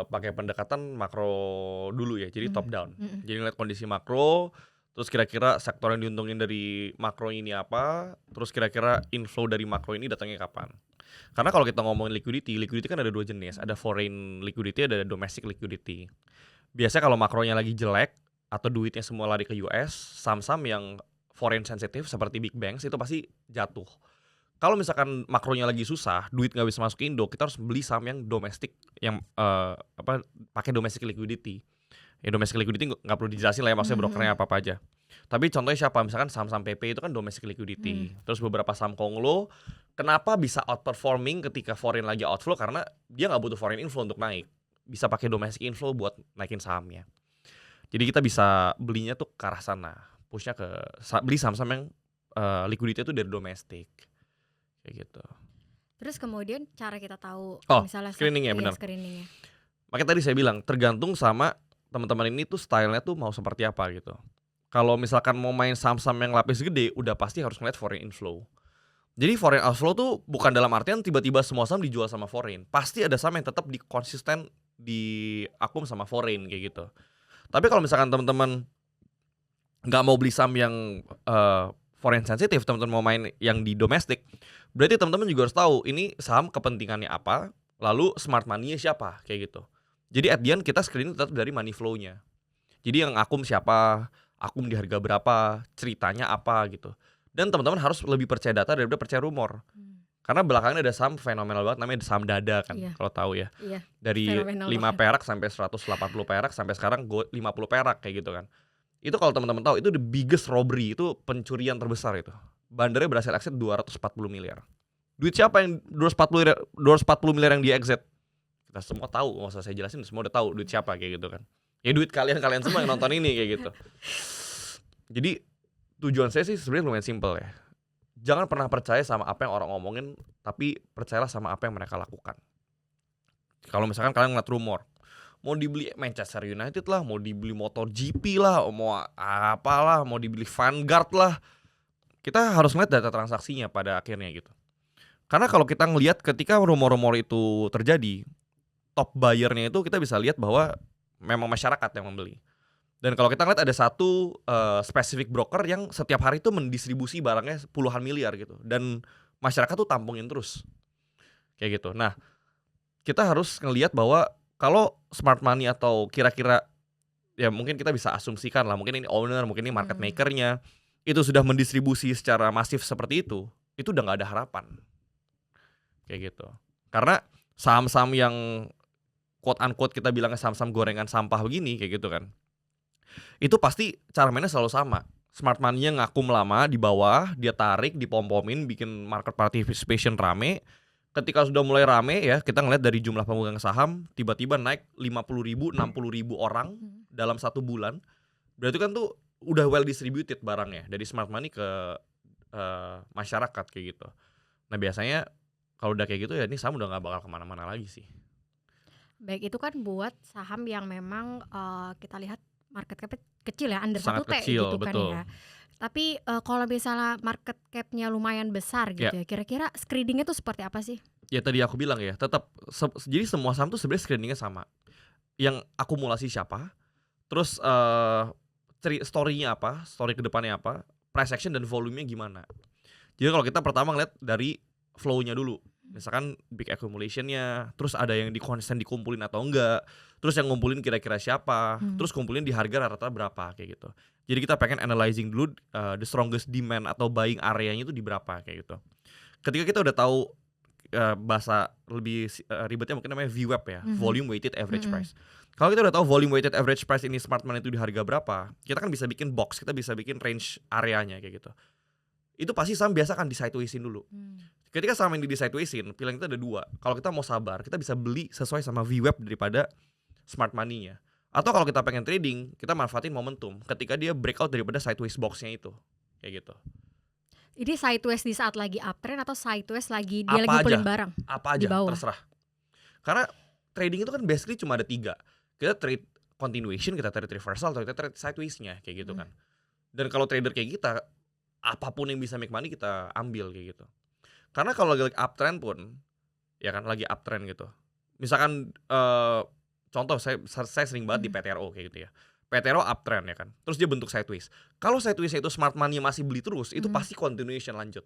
pakai pendekatan makro dulu ya, jadi top down. Jadi ngeliat kondisi makro, terus kira-kira sektor yang diuntungin dari makro ini apa, terus kira-kira inflow dari makro ini datangnya kapan. Karena kalau kita ngomongin liquidity kan ada 2 jenis, ada foreign liquidity, ada domestic liquidity. Biasanya kalau makronya lagi jelek atau duitnya semua lari ke US, saham-saham yang foreign sensitive seperti big banks itu pasti jatuh. Kalau misalkan makronya lagi susah, duit nggak bisa masuk Indo, kita harus beli saham yang domestik, yang pakai domestic liquidity. Ya domestic liquidity nggak perlu dijelasin lah ya, maksudnya brokernya apa aja. Tapi contohnya siapa? Misalkan saham-saham PP itu kan domestic liquidity. Terus beberapa saham Konglo, kenapa bisa outperforming ketika foreign lagi outflow? Karena dia nggak butuh foreign inflow untuk naik. Bisa pakai domestic inflow buat naikin sahamnya. Jadi kita bisa belinya tuh ke arah sana. Pushnya ke beli saham-saham yang liquidity itu dari domestik. Kayak gitu. Terus kemudian cara kita tahu misalnya screeningnya benar. Screeningnya. Makanya tadi saya bilang tergantung sama teman-teman ini tuh stylenya tuh mau seperti apa gitu. Kalau misalkan mau main saham-saham yang lapis gede, udah pasti harus ngeliat foreign inflow. Jadi foreign outflow tuh bukan dalam artian tiba-tiba semua saham dijual sama foreign. Pasti ada saham yang tetap konsisten di akum sama foreign kayak gitu. Tapi kalau misalkan teman-teman nggak mau beli saham yang foreign sensitive, teman-teman mau main yang di domestik, berarti teman-teman juga harus tahu ini saham kepentingannya apa, lalu smart money-nya siapa kayak gitu. Jadi at the end kita screening tetap dari money flow-nya. Jadi yang akum siapa, akum di harga berapa, ceritanya apa gitu. Dan teman-teman harus lebih percaya data daripada percaya rumor. Karena belakangnya ada saham fenomenal banget namanya saham dada kan, kalau tahu ya. Dari 5 perak sampai 180 perak sampai sekarang 50 perak kayak gitu kan. Itu kalau teman-teman tahu itu the biggest robbery, itu pencurian terbesar itu. Bandarnya berhasil exit 240 miliar. Duit siapa yang 240 miliar yang dia exit? Kita semua tahu, nggak usah saya jelasin, semua udah tahu duit siapa kayak gitu kan. Ya duit kalian semua yang nonton ini kayak gitu. Jadi tujuan saya sih sebenarnya lumayan simple ya. Jangan pernah percaya sama apa yang orang ngomongin, tapi percayalah sama apa yang mereka lakukan. Kalau misalkan kalian ngeliat rumor, mau dibeli Manchester United lah, mau dibeli MotoGP lah, mau apalah, mau dibeli Vanguard lah, kita harus ngeliat data transaksinya pada akhirnya gitu. Karena kalau kita ngelihat ketika rumor-rumor itu terjadi, top buyer-nya itu kita bisa lihat bahwa memang masyarakat yang membeli. Dan kalau kita ngeliat ada satu spesifik broker yang setiap hari itu mendistribusi barangnya puluhan miliar gitu. Dan masyarakat tuh tampungin terus. Kayak gitu. Nah, kita harus ngelihat bahwa kalau smart money atau kira-kira ya mungkin kita bisa asumsikan lah, mungkin ini owner, mungkin ini market maker-nya itu sudah mendistribusi secara masif seperti itu udah nggak ada harapan. Kayak gitu. Karena saham-saham yang quote unquote kita bilangnya saham-saham gorengan sampah begini kayak gitu kan, itu pasti cara mainnya selalu sama. Smart money-nya ngakum lama di bawah, dia tarik, dipom-pomin, bikin market participation rame. Ketika sudah mulai rame ya, kita ngeliat dari jumlah pemegang saham tiba-tiba naik 50.000, 60.000 orang dalam 1 bulan. Berarti kan tuh udah well distributed barangnya dari smart money ke masyarakat kayak gitu. Nah biasanya kalau udah kayak gitu ya ini saham udah gak bakal kemana-mana lagi sih. Baik, itu kan buat saham yang memang kita lihat market cap kecil ya, under 1 T kecil, gitu kan betul. ya. Tapi kalau misalnya market cap-nya lumayan besar gitu ya, kira-kira screeningnya tuh seperti apa sih? Ya tadi aku bilang ya, tetap jadi semua saham tuh sebenarnya screeningnya sama. Yang akumulasi siapa, terus story-nya apa, story kedepannya apa, price action dan volume-nya gimana. Jadi kalau kita pertama ngeliat dari flow-nya dulu. Misalkan big accumulation-nya, terus ada yang konsisten dikumpulin atau enggak, terus yang ngumpulin kira-kira siapa, terus kumpulin di harga rata-rata berapa kayak gitu. Jadi kita pengen analyzing dulu the strongest demand atau buying area-nya itu di berapa kayak gitu. Ketika kita udah tahu bahasa lebih ribetnya mungkin namanya VWAP ya, volume weighted average price. Kalau kita udah tahu volume weighted average price ini smart money itu di harga berapa, kita kan bisa bikin box, kita bisa bikin range areanya kayak gitu. Itu pasti saham biasa kan di sideways-in dulu. Ketika saham ini di sideways-in, pilihan kita ada 2. Kalau kita mau sabar, kita bisa beli sesuai sama VWAP daripada smart money-nya. Atau kalau kita pengen trading, kita manfaatin momentum ketika dia breakout daripada sideways box-nya itu. Kayak gitu. Ini sideways di saat lagi uptrend atau sideways lagi dia Apa lagi aja, ngumpulin barang? Apa di aja, bawah? terserah. Karena trading itu kan basically cuma ada 3. Kita trade continuation, kita trade reversal, atau kita trade sideways-nya kayak gitu kan. Dan kalau trader kayak kita, apapun yang bisa make money kita ambil kayak gitu. Karena kalau lagi uptrend pun, ya kan lagi uptrend gitu. Misalkan contoh saya sering banget di PTRO kayak gitu ya. PTRO uptrend ya kan. Terus dia bentuk sideways. Kalau sideways itu smart money masih beli terus, itu pasti continuation lanjut.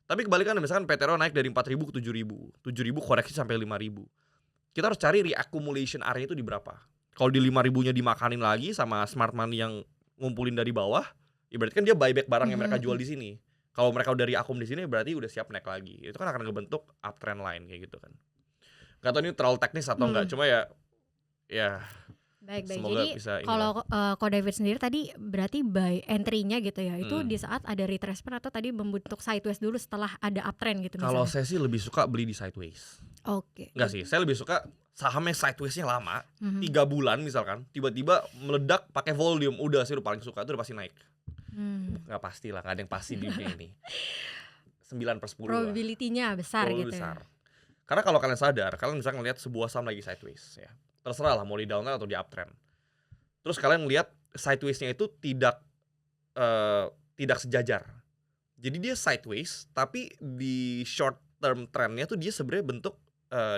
Tapi kebalikannya misalkan PTRO naik dari 4.000 ke 7.000. 7.000 koreksi sampai 5.000. Kita harus cari reaccumulation area itu di berapa. Kalau di 5.000-nya dimakanin lagi sama smart money yang ngumpulin dari bawah, Ibaratnya kan dia buyback barang yang mereka Mhm, jual di sini. Kalau mereka udah reakum di sini berarti udah siap naik lagi. Itu kan akan ngebentuk uptrend line kayak gitu kan. Gak tau ini terlalu teknis atau enggak, mhm. cuma ya Baik-baik. Jadi semoga bisa inilah. kalau, kalau David sendiri tadi berarti buy entry-nya gitu ya, itu Mhm. di saat ada retracement atau tadi membentuk sideways dulu setelah ada uptrend gitu Kalau misalnya? saya sih lebih suka beli di sideways. Oke, Enggak sih, saya lebih suka sahamnya sideways-nya lama, mhm, 3 bulan misalkan, tiba-tiba meledak pakai volume, udah saya udah paling suka, itu udah pasti naik. mmm, Nggak pasti lah, nggak ada yang pasti di dunia ini. 9/10 lah, probability-nya besar probably gitu ya? besar. Karena kalau kalian sadar, kalian misalkan ngelihat sebuah saham lagi sideways ya. Terserah lah mau di downtrend atau di uptrend. Terus kalian lihat sideways-nya itu tidak sejajar. Jadi dia sideways, tapi di short term trend-nya tuh dia sebenarnya bentuk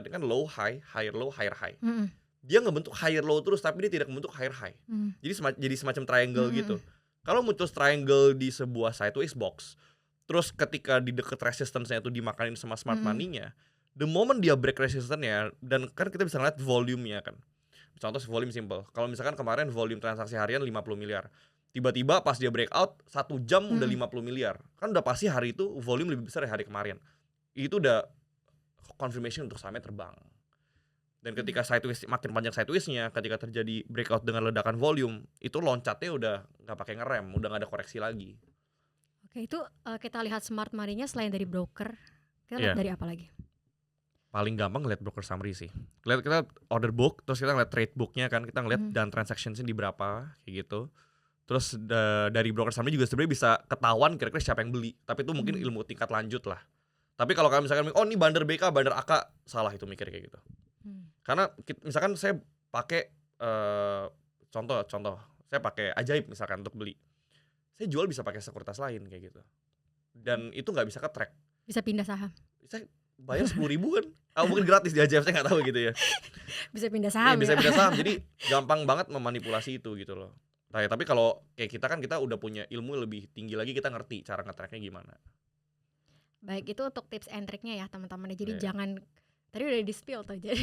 dengan low high, higher low, higher high. Mhm, Dia ngebentuk higher low terus tapi dia tidak membentuk higher high. mmm, Jadi semacam triangle mhm gitu. mhm, Kalau muncul triangle di sebuah sideways box, terus ketika di deket resistance-nya itu dimakanin sama smart mhm, money-nya, the moment dia break resistance-nya, dan kan kita bisa ngeliat volume-nya kan. Contoh volume simple. Kalau misalkan kemarin volume transaksi harian 50 miliar. Tiba-tiba pas dia breakout 1 jam udah mhm, 50 miliar. Kan udah pasti hari itu volume lebih besar dari hari kemarin. Itu udah confirmation untuk sahamnya terbang. Dan mmm. ketika sideways makin panjang sideways-nya, ketika terjadi breakout dengan ledakan volume, itu loncatnya udah nggak pakai ngerem, udah nggak ada koreksi lagi. Oke itu, kita lihat smart money-nya selain dari broker, kita lihat Iya, dari apa lagi? paling gampang ngeliat broker summary sih. Kita order book, terus kita ngeliat trade book-nya kan, kita ngeliat Mhm, dan transactions-nya di berapa, kayak gitu. Terus dari broker summary juga sebenarnya bisa ketahuan kira-kira siapa yang beli. Tapi itu mungkin mmm, ilmu tingkat lanjut lah. Tapi kalau kalian misalkan, oh ini bandar BK, bandar AK, salah itu mikir kayak gitu. mmm, Karena misalkan saya pakai contoh, saya pakai Ajaib misalkan untuk beli. Saya jual bisa pakai sekuritas lain kayak gitu. Dan itu nggak bisa ke-track. bisa pindah saham, Saya bayar 10.000 kan. Ah, mungkin gratis di Ajaib, saya nggak tahu gitu ya. bisa pindah Iya saham bisa ya? pindah saham, jadi gampang banget memanipulasi itu gitu loh. Nah, ya, tapi kalau kayak kita kan kita udah punya ilmu lebih tinggi lagi, kita ngerti cara nge-track-nya gimana. Baik itu untuk tips and triknya ya teman-teman, jadi Iya. jangan tadi udah di-spill tuh jadi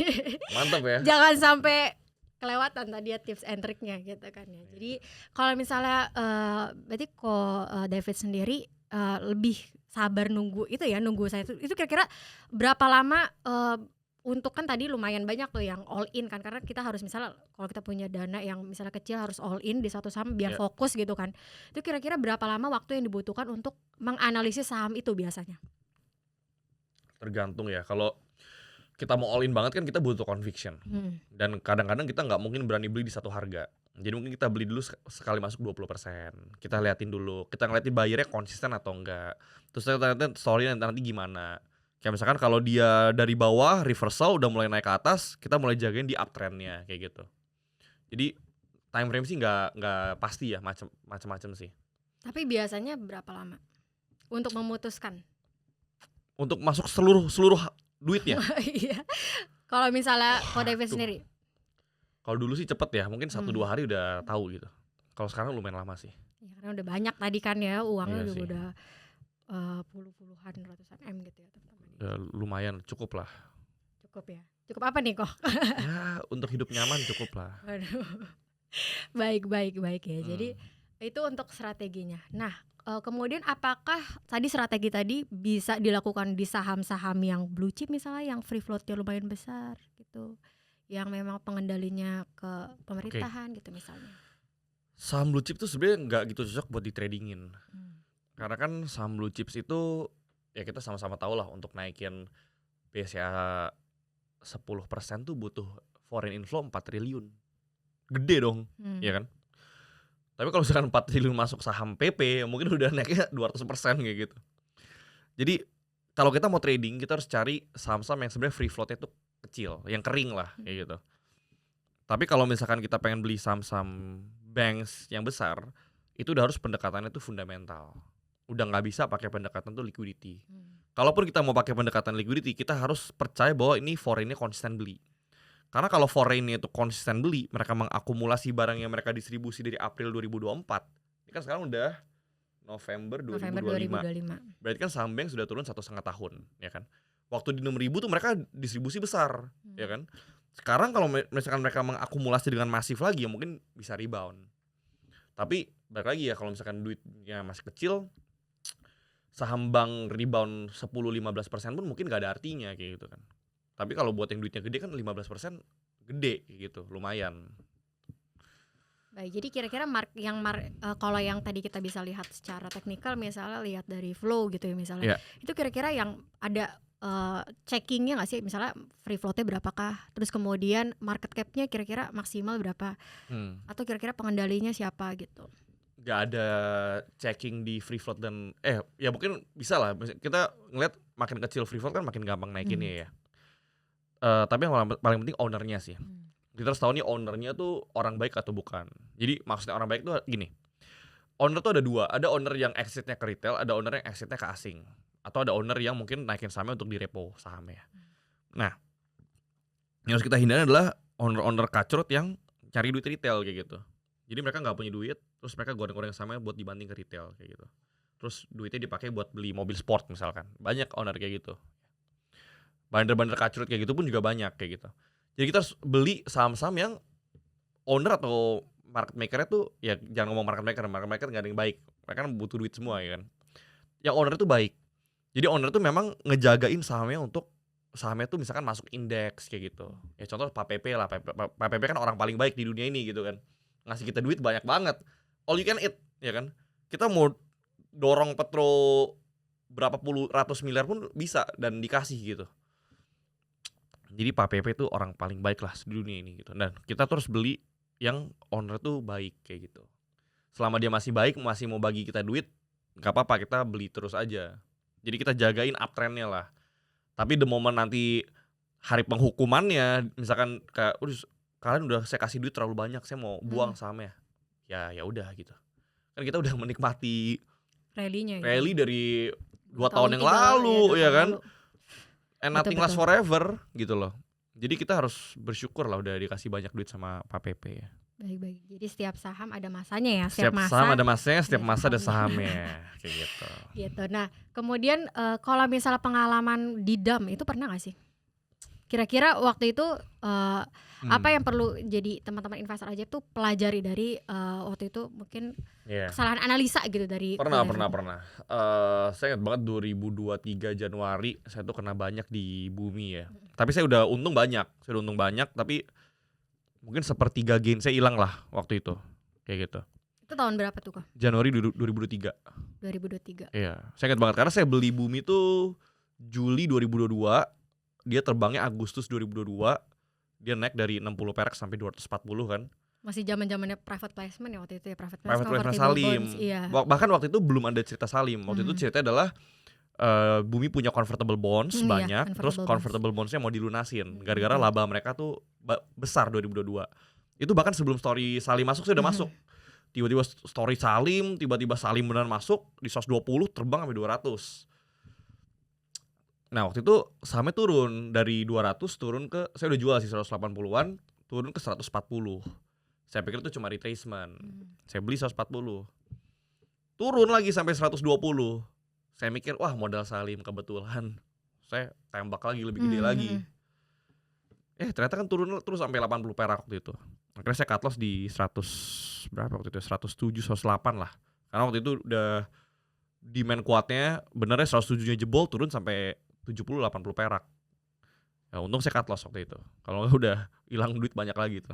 Mantap ya. jangan sampai kelewatan tadi ya tips and triknya gitu kan ya. Jadi kalau misalnya, berarti kok, David sendiri, lebih sabar nunggu itu ya, nunggu saya itu kira-kira berapa lama, untuk kan tadi lumayan banyak tuh yang all in kan, karena kita harus misalnya kalau kita punya dana yang misalnya kecil harus all in di satu saham biar Ya, fokus gitu kan. Itu kira-kira berapa lama waktu yang dibutuhkan untuk menganalisis saham itu biasanya? tergantung ya. Kalau kita mau all in banget kan kita butuh conviction. Mhm, Dan kadang-kadang kita nggak mungkin berani beli di satu harga. Jadi mungkin kita beli dulu sekali masuk 20%. Kita liatin dulu. Kita ngeliatin buyernya konsisten atau enggak. Terus kita liatin story nanti gimana. Kayak misalkan kalau dia dari bawah reversal udah mulai naik ke atas, kita mulai jagain di uptrendnya kayak gitu. Jadi time frame sih nggak pasti ya, macam-macam sih. tapi biasanya berapa lama untuk memutuskan? Untuk masuk seluruh duitnya. Iya. Kalau misalnya kalau David Tuh. sendiri? Kalau dulu sih cepet ya, mungkin 1-2 Mmm, hari udah tahu gitu. Kalau sekarang lumayan lama sih. ya karena udah banyak tadi kan ya, uangnya Iya juga sih. udah, puluhan, ratusan M gitu ya teman-teman ya. Udah lumayan cukup lah. Cukup ya? Cukup apa nih kok? Ya untuk hidup nyaman cukup lah. Waduh, baik baik baik ya. Jadi Hmm. itu untuk strateginya. Nah, kemudian apakah tadi strategi tadi bisa dilakukan di saham-saham yang blue chip misalnya yang free float-nya lumayan besar gitu, yang memang pengendalinya ke Oke. pemerintahan gitu misalnya? Saham blue chip tuh sebenarnya nggak gitu cocok buat di tradingin. Mmm, Karena kan saham blue chips itu ya kita sama-sama tahu lah untuk naikin BCA 10% tuh butuh foreign inflow 4 triliun. Gede dong, mmm, ya kan? Tapi kalau misalkan 4 triliun masuk saham PP, mungkin udah naiknya 200% kayak gitu. Jadi kalau kita mau trading, kita harus cari saham-saham yang sebenarnya free float-nya tuh kecil, yang kering lah mhm, kayak gitu. Tapi kalau misalkan kita pengen beli saham-saham banks yang besar, itu udah harus pendekatannya tuh fundamental. Udah nggak bisa pakai pendekatan tuh liquidity. mmm, Kalaupun kita mau pakai pendekatan liquidity, kita harus percaya bahwa ini foreign-nya konsisten beli. Karena kalau foreign-nya itu konsisten beli, mereka mengakumulasi barang yang mereka distribusi dari April 2024. Ini kan sekarang udah November November 2025. 2025. Berarti kan saham bank sudah turun 1,5 tahun, ya kan? Waktu di 6.000 tuh mereka distribusi besar, ya Mmm, kan? Sekarang kalau misalkan mereka mengakumulasi dengan masif lagi, ya mungkin bisa rebound. Tapi balik lagi ya kalau misalkan duitnya masih kecil, saham bank rebound 10-15% pun mungkin gak ada artinya kayak gitu kan. Tapi kalau buat yang duitnya gede kan 15% gede kayak gitu, lumayan. Baik, jadi kira-kira kalau yang tadi kita bisa lihat secara teknikal, misalnya lihat dari flow gitu ya misalnya, Iya. itu kira-kira yang ada checkingnya nggak sih, misalnya free floatnya berapakah, terus kemudian market capnya kira-kira maksimal berapa, atau kira-kira pengendalinya siapa gitu. Gak ada checking di free float dan ya mungkin bisa lah kita ngeliat makin kecil free float kan makin gampang naikinnya ya. Tapi yang paling penting ownernya sih. Kita harus tahu nih ownernya tuh orang baik atau bukan. Jadi maksudnya orang baik tuh gini, owner tuh ada dua, ada owner yang exitnya ke retail, ada owner yang exitnya ke asing, atau ada owner yang mungkin naikin sahamnya untuk di repo sahamnya. Nah, yang harus kita hindari adalah owner-owner kacrut yang cari duit retail kayak gitu. Jadi mereka nggak punya duit, terus mereka goreng-goreng sahamnya buat dibanting ke retail kayak gitu. Terus duitnya dipakai buat beli mobil sport misalkan. Banyak owner kayak gitu. Bandar-bandar kacrut kayak gitu pun juga banyak kayak gitu. Jadi kita harus beli saham-saham yang owner atau market maker-nya tuh, ya jangan ngomong market maker nggak ada yang baik. Mereka kan butuh duit semua ya kan. Yang owner itu baik. Jadi owner tuh memang ngejagain sahamnya untuk sahamnya tuh misalkan masuk indeks kayak gitu. Ya contoh Pak PP lah. Pak PP kan orang paling baik di dunia ini gitu kan. Ngasih kita duit banyak banget. All you can eat ya kan. Kita mau dorong Petro berapa puluh ratus miliar pun bisa dan dikasih gitu. Jadi Pak PP tuh orang paling baik lah di dunia ini gitu. Dan kita terus beli yang owner tuh baik kayak gitu. Selama dia masih baik, masih mau bagi kita duit, gak apa-apa, kita beli terus aja. Jadi kita jagain uptrendnya lah. Tapi the moment nanti hari penghukumannya, misalkan kayak kalian udah saya kasih duit terlalu banyak, saya mau buang sahamnya. Ya udah gitu. Kan kita udah menikmati rally dari 2 tahun yang lalu ya kan. And nothing lasts forever gitu loh. Jadi kita harus bersyukur lah udah dikasih banyak duit sama Pak PP ya. Baik. Jadi setiap saham ada masanya ya. Setiap saham ada masanya, setiap masa ada sahamnya kayak gitu. Gitu. Nah, kemudian kalau misalnya pengalaman di DAM itu pernah nggak sih? Kira-kira waktu itu apa yang perlu jadi teman-teman investor aja tuh pelajari dari waktu itu mungkin kesalahan analisa gitu dari Pernah. Saya ingat banget 2023 Januari saya tuh kena banyak di Bumi ya. Tapi saya udah untung banyak, tapi mungkin sepertiga gain saya hilang lah waktu itu kayak gitu. Itu tahun berapa tuh kok? Januari 2023. Iya, saya ingat banget karena saya beli Bumi tuh Juli 2022, dia terbangnya Agustus 2022, dia naik dari 60 perak sampai 240 kan. Masih zaman-zamannya private placement ya waktu itu ya, private placement Salim. Bonds, iya. Bahkan waktu itu belum ada cerita Salim. Waktu itu ceritanya adalah Bumi punya convertible bonds banyak, terus convertible bondsnya mau dilunasin gara-gara laba mereka tuh besar 2022. Itu bahkan sebelum story Salim masuk saya udah masuk. Tiba-tiba story Salim, tiba-tiba Salim beneran masuk di 120 terbang sampai 200. Nah waktu itu sahamnya turun dari 200 turun ke, saya udah jual sih 180-an, turun ke 140. Saya pikir itu cuma retracement. Saya beli 140. Turun lagi sampai 120. Saya mikir, wah modal Salim kebetulan. Saya tembak lagi lebih gede lagi. Ternyata kan turun terus sampai 80 perak waktu itu. Akhirnya saya cut loss di 100 berapa waktu itu? 107, 108 lah. Karena waktu itu udah demand kuatnya, benernya 107-nya jebol turun sampai 70-80 perak. Ya untung saya cut loss waktu itu. Kalau nggak udah hilang duit banyak lagi tuh.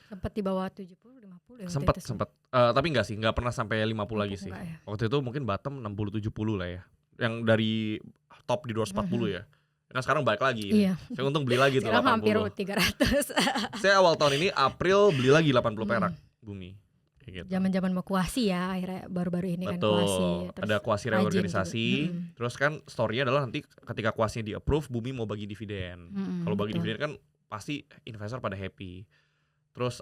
Sempat di bawah 70-50 ya. Sempat. Tapi enggak sih, enggak pernah sampai 50 lagi sih. Ya. Waktu itu mungkin bottom 60-70 lah ya. Yang dari top di 240 ya. Kan sekarang balik lagi. Iya. Saya untung beli lagi tuh 80. Sekarang hampir 300. Saya awal tahun ini April beli lagi 80 perak Bumi. Kayak gitu. Zaman-zaman mau kuasi ya, akhirnya baru-baru ini. Betul. Kan kuasi. Ada kuasi reorganisasi. Terus kan story-nya adalah nanti ketika kuasinya di-approve, Bumi mau bagi dividen. Kalau bagi dividen kan pasti investor pada happy. Terus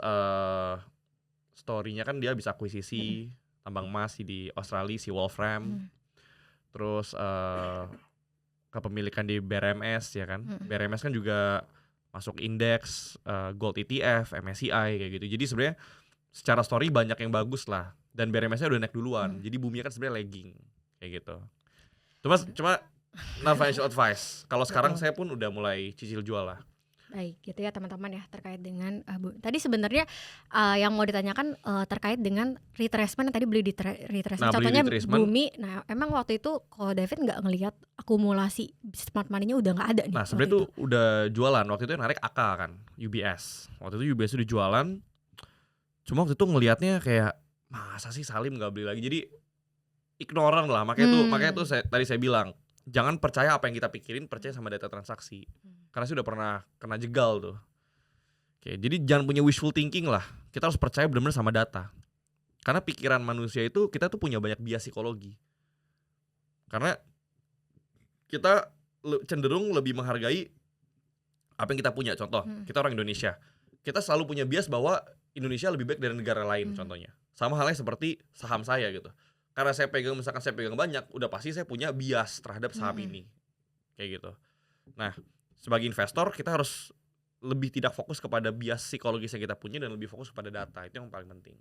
story-nya kan dia bisa akuisisi tambang emas di Australia, si Wolfram. Terus kepemilikan di BRMS ya kan. BRMS kan juga masuk indeks gold ETF, MSCI kayak gitu. Jadi sebenarnya secara story banyak yang bagus lah. Dan BRMS-nya udah naik duluan. Jadi Bumi kan sebenarnya lagging kayak gitu. Cuma non financial advice. Kalau sekarang saya pun udah mulai cicil jual lah. Baik, gitu ya teman-teman ya terkait dengan tadi sebenarnya yang mau ditanyakan terkait dengan retracement yang tadi beli di retracement. Nah, beli Contohnya retracement. Bumi. Nah, emang waktu itu kalau David nggak ngelihat akumulasi smart money-nya udah nggak ada nih. Nah, waktu sebenarnya itu. tuh udah jualan. Waktu itu yang narik AK kan, UBS. Waktu itu UBS udah jualan. Cuma waktu itu ngelihatnya kayak masa sih Salim nggak beli lagi. Jadi ignoran lah. Makanya tuh tadi saya bilang, jangan percaya apa yang kita pikirin, percaya sama data transaksi. Karena saya udah pernah kena jegal tuh. Oke, jadi jangan punya wishful thinking lah. Kita harus percaya benar-benar sama data. Karena pikiran manusia itu, kita tuh punya banyak bias psikologi. Karena kita cenderung lebih menghargai apa yang kita punya. Contoh, kita orang Indonesia. Kita selalu punya bias bahwa Indonesia lebih baik dari negara lain contohnya. Sama halnya seperti saham saya gitu. Karena misalkan saya pegang banyak, udah pasti saya punya bias terhadap saham ini. Kayak gitu. Nah, sebagai investor kita harus lebih tidak fokus kepada bias psikologis yang kita punya dan lebih fokus kepada data. Itu yang paling penting.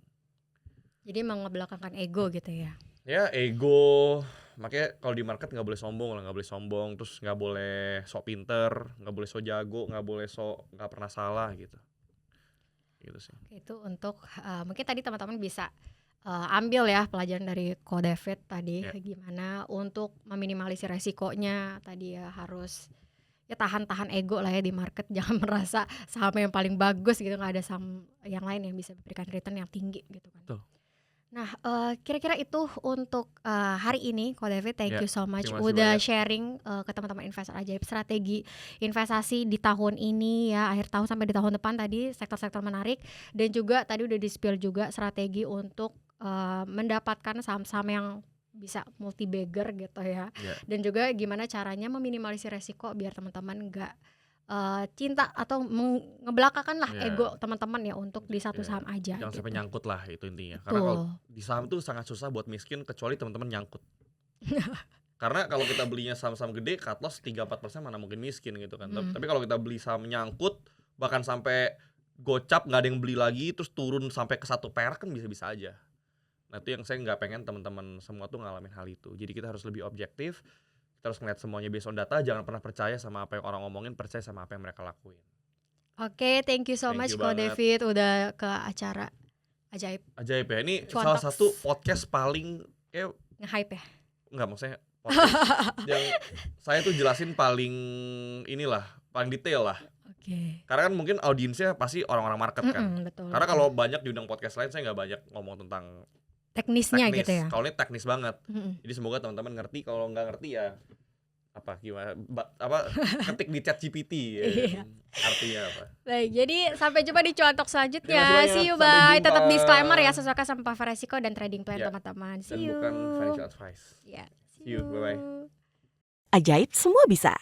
Jadi mengebelakangkan ego gitu ya. Ya, ego. Makanya kalau di market nggak boleh sombong lah, nggak boleh sombong. Terus nggak boleh sok pinter, nggak boleh sok jago, nggak boleh sok nggak pernah salah gitu. Gitu sih. Itu untuk mungkin tadi teman-teman bisa ambil ya pelajaran dari Ko David tadi gimana untuk meminimalisir resikonya. Tadi ya harus ya tahan ego lah ya di market. Jangan merasa saham yang paling bagus gitu, nggak ada saham yang lain yang bisa memberikan return yang tinggi gitu kan. Tuh. Nah, kira-kira itu untuk hari ini Ko David, thank you so much terima kasih udah banyak. sharing ke teman-teman investor ajaib strategi investasi di tahun ini ya, akhir tahun sampai di tahun depan tadi, sektor-sektor menarik, dan juga tadi udah di-spill juga strategi untuk mendapatkan saham-saham yang bisa multi bagger gitu ya. Dan juga gimana caranya meminimalisir resiko biar teman-teman nggak cinta atau ngebelakangkan lah ego teman-teman ya untuk di satu saham aja. Jangan gitu. sampai nyangkut lah, itu intinya. Karena kalau di saham tuh sangat susah buat miskin kecuali teman-teman nyangkut. Karena kalau kita belinya saham-saham gede, cut loss 3-4% mana mungkin miskin gitu kan. Tapi kalau kita beli saham nyangkut, bahkan sampai gocap nggak ada yang beli lagi, terus turun sampai ke 1 perak kan bisa-bisa aja. Nah itu yang saya nggak pengen teman-teman semua tuh ngalamin hal itu. Jadi kita harus lebih objektif. Kita harus ngeliat semuanya based on data, jangan pernah percaya sama apa yang orang ngomongin, percaya sama apa yang mereka lakuin. Oke, thank you so much Ko David udah ke acara ajaib. Ajaib ya, ini salah satu podcast paling nge-hype ya? Enggak, maksudnya podcast yang saya tuh jelasin paling detail lah. Oke. Karena kan mungkin audiensnya pasti orang-orang market kan. Betul. Karena kalau banyak diundang podcast lain, saya nggak banyak ngomong tentang teknisnya gitu ya. Kalau ini teknis banget. Jadi semoga teman-teman ngerti. Kalau nggak ngerti ya ketik di ChatGPT ya. Artinya apa. Baik, jadi sampai jumpa di Cuan Talk selanjutnya. See you, bye. Tetap disclaimer ya, sesuaikan sama paparan resiko dan trading plan teman-teman. See you. Dan bukan financial advice. Yeah. See you, bye-bye. Ajaib semua bisa.